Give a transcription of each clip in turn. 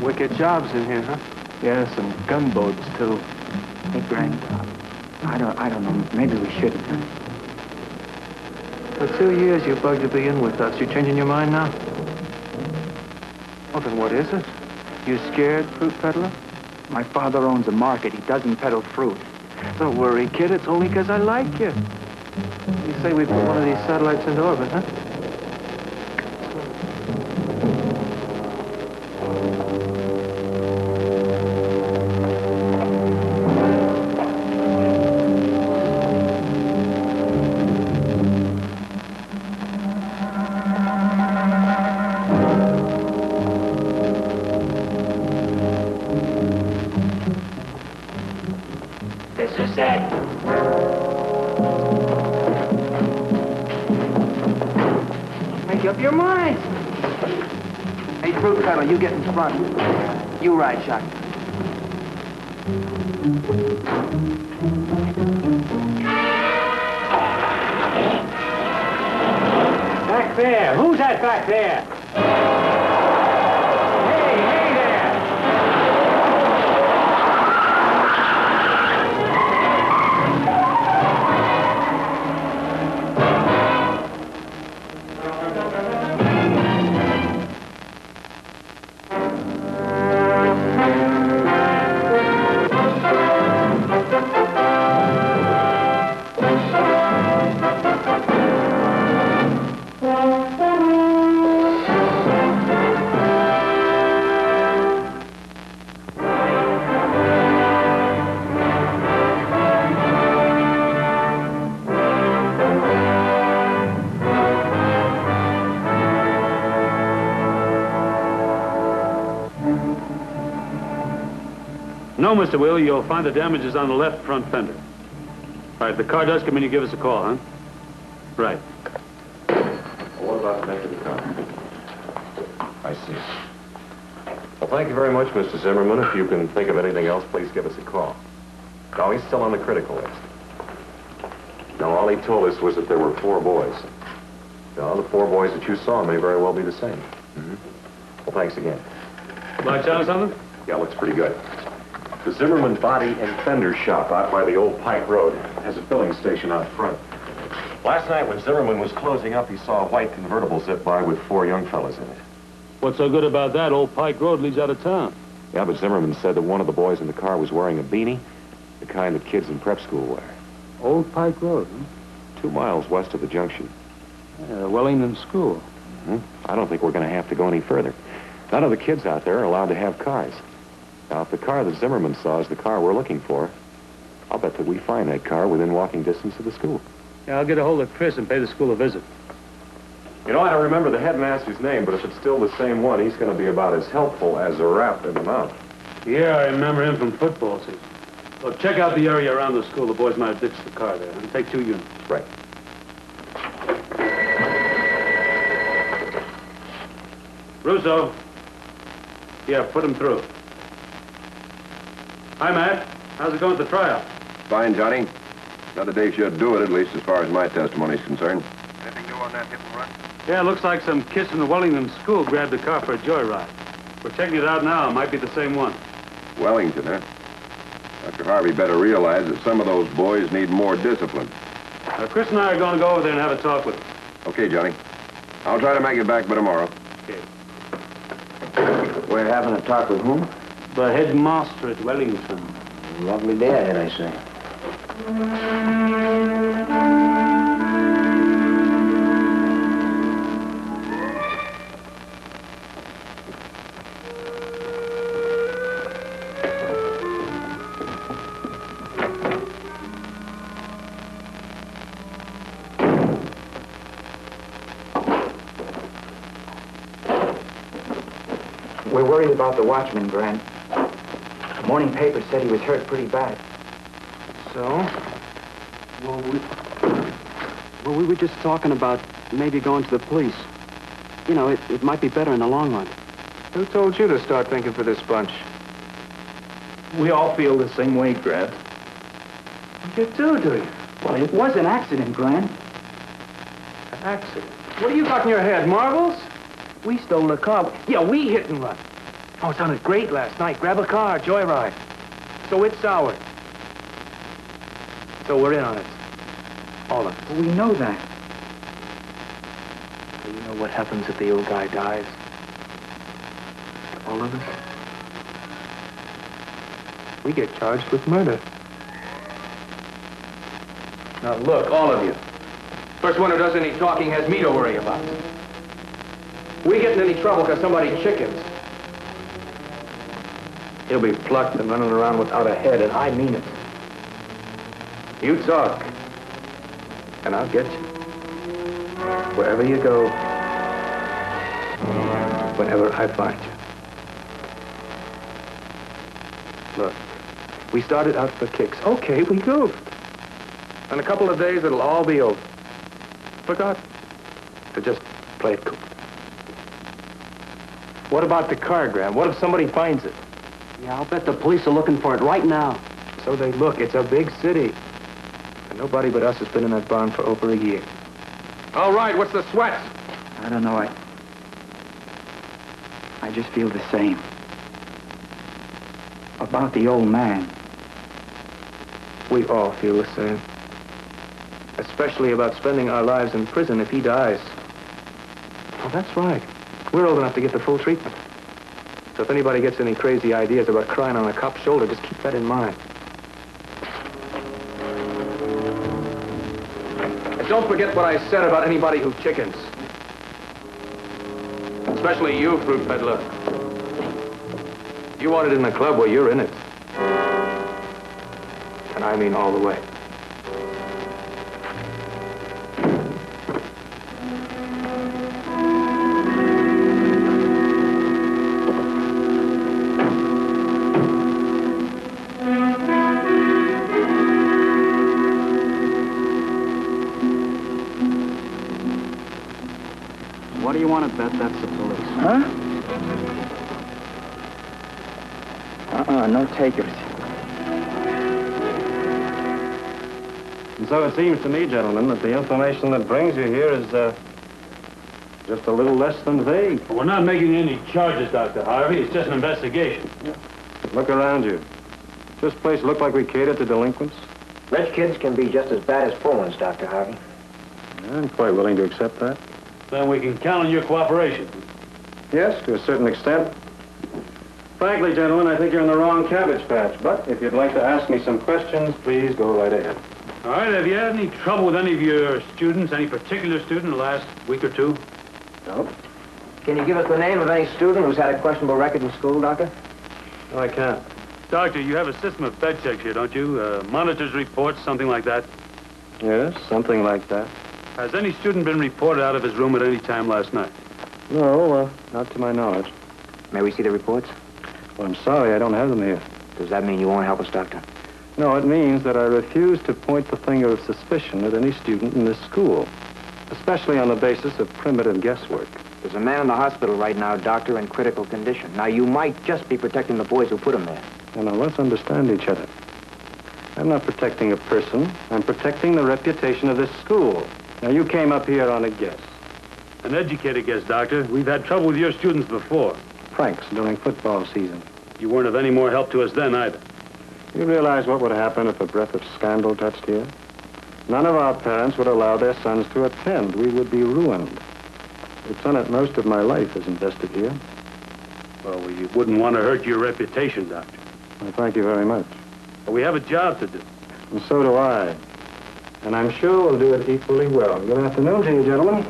Wicked jobs in here, huh? Yeah, some gunboats, too. Hey, Grant, I don't know. Maybe we shouldn't. For 2 years you bugged to be in with us. You changing your mind now? Well, then what is it? You scared, fruit peddler? My father owns a market. He doesn't peddle fruit. Don't worry, kid. It's only because I like you. You say we put one of these satellites into orbit, huh? Make up your mind. Hey, fruit peddler, you get in front. You ride shotgun. Back there. Who's that back there? Hey there! No, Mr. Will, you'll find the damage is on the left front fender. All right, if the car does come in, you give us a call, huh? Right. What about the make of the car? I see. Well, thank you very much, Mr. Zimmerman. If you can think of anything else, please give us a call. No, he's still on the critical list. No, all he told us was that there were 4 boys. No, the 4 boys that you saw may very well be the same. Well, thanks again. Lights on or something? Yeah, looks pretty good. The Zimmerman Body and Fender Shop out by the old Pike Road has a filling station out front. Last night when Zimmerman was closing up, he saw a white convertible zip by with 4 young fellas in it. What's so good about that? Old Pike Road leads out of town. Yeah, but Zimmerman said that one of the boys in the car was wearing a beanie, the kind that kids in prep school wear. Old Pike Road, huh? 2 miles west of the junction. Yeah, Wellington School. I don't think we're going to have to go any further. None of the kids out there are allowed to have cars. Now, if the car that Zimmerman saw is the car we're looking for, I'll bet that we find that car within walking distance of the school. Yeah, I'll get a hold of Chris and pay the school a visit. You know, I don't remember the headmaster's name, but if it's still the same one, he's going to be about as helpful as a rap in the mouth. Yeah, I remember him from football season. Well, check out the area around the school. The boys might have ditched the car there. And take 2 units. Right. Russo. Yeah, put him through. Hi, Matt. How's it going at the tryout? Fine, Johnny. Another day should do it, at least as far as my testimony is concerned. Anything new on that hit and run? Yeah, looks like some kids from the Wellington School grabbed the car for a joyride. We're checking it out now. It might be the same one. Wellington, huh? Dr. Harvey better realize that some of those boys need more discipline. Chris and I are going to go over there and have a talk with them. Okay, Johnny. I'll try to make it back by tomorrow. Okay. We're having a talk with whom? The headmaster at Wellington. Lovely day ahead, I say. We're worried about the watchman, Grant. The morning paper said he was hurt pretty bad. So? Well, we were just talking about maybe going to the police. You know, it might be better in the long run. Who told you to start thinking for this bunch? We all feel the same way, Grant. You do you? Well, it was an accident, Grant. An accident? What do you got in your head, marbles? We stole the car. Yeah, we hit and run. Oh, it sounded great last night. Grab a car, joyride. So it's ours. So we're in on it. All of us. We know that. Do you know what happens if the old guy dies? All of us? We get charged with murder. Now look, all of you. First one who does any talking has me to worry about. We get in any trouble because somebody chickens. He'll be plucked and running around without a head, and I mean it. You talk, and I'll get you. Wherever you go, whenever I find you. Look, we started out for kicks. Okay, we goofed. In a couple of days, it'll all be over. Forgotten. So just play it cool. What about the car, Graham? What if somebody finds it? Yeah, I'll bet the police are looking for it right now. So they look. It's a big city. And nobody but us has been in that barn for over a year. All right, what's the sweat? I don't know. I just feel the same. About the old man. We all feel the same. Especially about spending our lives in prison if he dies. Oh, that's right. We're old enough to get the full treatment. So if anybody gets any crazy ideas about crying on a cop's shoulder, just keep that in mind. And don't forget what I said about anybody who chickens. Especially you, fruit peddler. You want it in the club, well, you're in it. And I mean all the way. What do you want to bet that's the police? Huh? No takers. And so it seems to me, gentlemen, that the information that brings you here is just a little less than vague. We're not making any charges, Dr. Harvey. It's just an investigation. Look around you. Does this place look like we cater to delinquents? Rich kids can be just as bad as full ones, Dr. Harvey. I'm quite willing to accept that. Then we can count on your cooperation. Yes, to a certain extent. Frankly, gentlemen, I think you're in the wrong cabbage patch. But if you'd like to ask me some questions, please go right ahead. All right, have you had any trouble with any of your students, any particular student in the last week or two? No? Can you give us the name of any student who's had a questionable record in school, Doctor? No, I can't. Doctor, you have a system of bed checks here, don't you? Monitors reports, something like that. Yes, something like that. Has any student been reported out of his room at any time last night? No, not to my knowledge. May we see the reports? Well, I'm sorry, I don't have them here. Does that mean you won't help us, Doctor? No, it means that I refuse to point the finger of suspicion at any student in this school, especially on the basis of primitive guesswork. There's a man in the hospital right now, Doctor, in critical condition. Now, you might just be protecting the boys who put him there. Now, let's understand each other. I'm not protecting a person. I'm protecting the reputation of this school. Now, you came up here on a guess. An educated guess, Doctor. We've had trouble with your students before. Pranks during football season. You weren't of any more help to us then, either. You realize what would happen if a breath of scandal touched here? None of our parents would allow their sons to attend. We would be ruined. It's on it most of my life is invested here. Well, you wouldn't want to hurt your reputation, Doctor. Well, thank you very much. But we have a job to do. And so do I. And I'm sure we'll do it equally well. Good afternoon to you, gentlemen.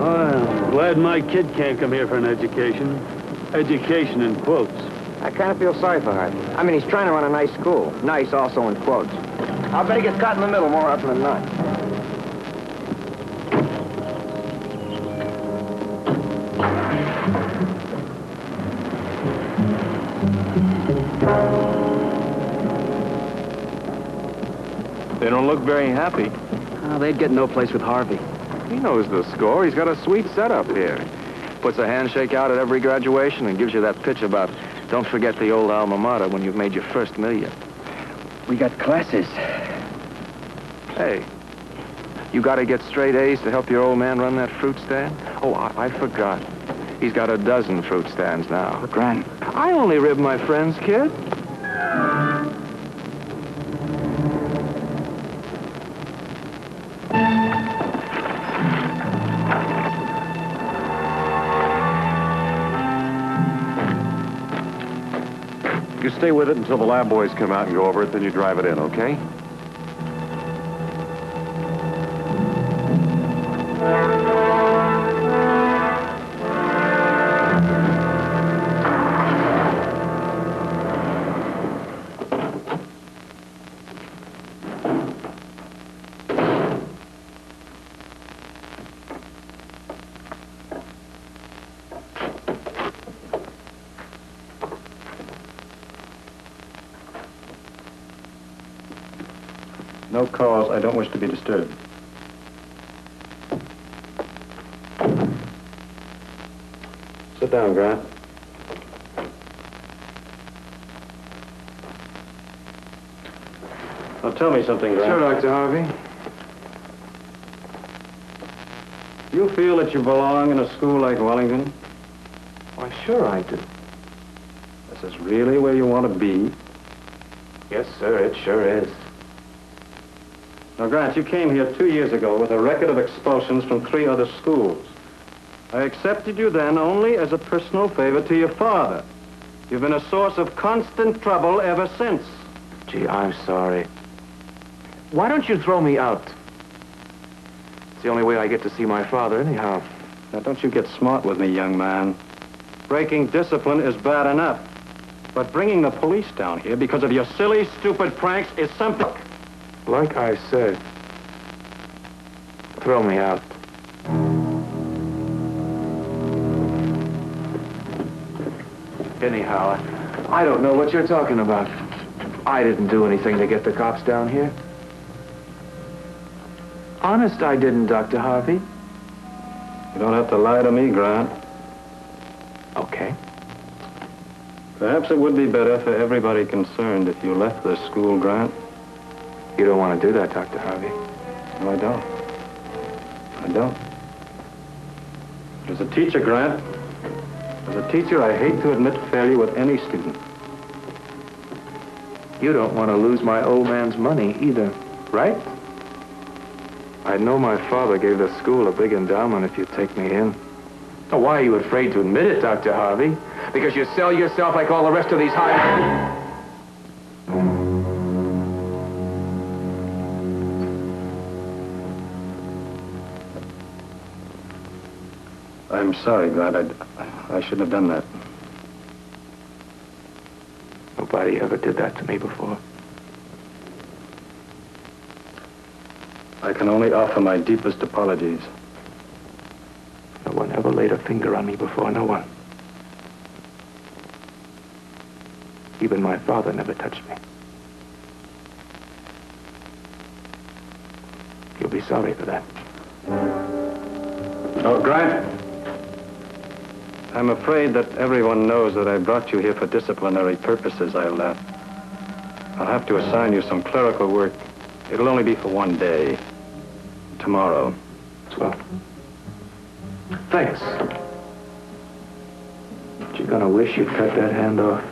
I'm glad my kid can't come here for an education. Education in quotes. I kind of feel sorry for Harvey. I mean, he's trying to run a nice school. Nice also in quotes. I'll bet he gets caught in the middle more often than not. They don't look very happy. Oh, they'd get no place with Harvey. He knows the score. He's got a sweet setup here. Puts a handshake out at every graduation and gives you that pitch about don't forget the old alma mater when you've made your first million. We got classes. Hey, you got to get straight A's to help your old man run that fruit stand? Oh, I forgot. He's got a dozen fruit stands now. Look, Grant. I only rib my friends, kid. You stay with it until the lab boys come out and go over it, then you drive it in, okay? No cause. I don't wish to be disturbed. Sit down, Grant. Now tell me something, Grant. Sure, Dr. Harvey. You feel that you belong in a school like Wellington? Why, sure I do. This is really where you want to be? Yes, sir, it sure is. Now, Grant, you came here 2 years ago with a record of expulsions from 3 other schools. I accepted you then only as a personal favor to your father. You've been a source of constant trouble ever since. Gee, I'm sorry. Why don't you throw me out? It's the only way I get to see my father anyhow. Now, don't you get smart with me, young man. Breaking discipline is bad enough. But bringing the police down here because of your silly, stupid pranks is something... Like I said, throw me out. Anyhow, I don't know what you're talking about. I didn't do anything to get the cops down here. Honest, I didn't, Dr. Harvey. You don't have to lie to me, Grant. Okay. Perhaps it would be better for everybody concerned if you left this school, Grant. You don't want to do that, Dr. Harvey. No, I don't. I don't. As a teacher, Grant, as a teacher, I hate to admit failure with any student. You don't want to lose my old man's money either, right? I know my father gave the school a big endowment if you take me in. Oh, why are you afraid to admit it, Dr. Harvey? Because you sell yourself like all the rest of these high... I'm sorry, Grant. I shouldn't have done that. Nobody ever did that to me before. I can only offer my deepest apologies. No one ever laid a finger on me before, no one. Even my father never touched me. You'll be sorry for that. Oh, Grant, I'm afraid that everyone knows that I brought you here for disciplinary purposes. I'll have to assign you some clerical work. It'll only be for 1 day. Tomorrow. Swell. Thanks. But you're gonna wish you'd cut that hand off.